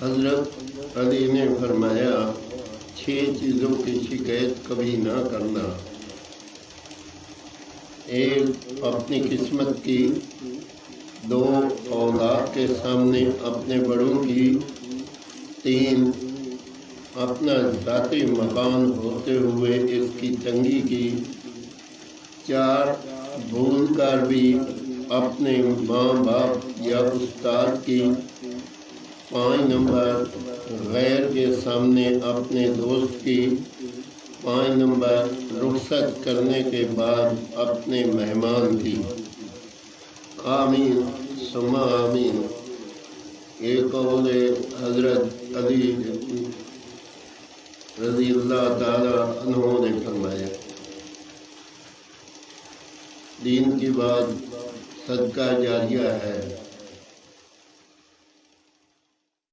حضرت علی نے فرمایا 6 چیزوں کی شکایت کبھی نہ کرنا۔ ایک، اپنی قسمت کی۔ 2، اولاد کے سامنے اپنے بڑوں کی۔ 3، اپنا ذاتی مکان ہوتے ہوئے اس کی تنگی کی۔ 4، بھول کر بھی اپنے ماں باپ یا استاد کی۔ 5 نمبر، غیر کے سامنے اپنے دوست کی۔ 5 نمبر، رخصت کرنے کے بعد اپنے مہمان کی۔ آمین ثم آمین۔ یہ قول حضرت علی رضی اللہ تعالی عنہ نے فرمایا۔ دین کی بات صدقہ جاریہ ہے۔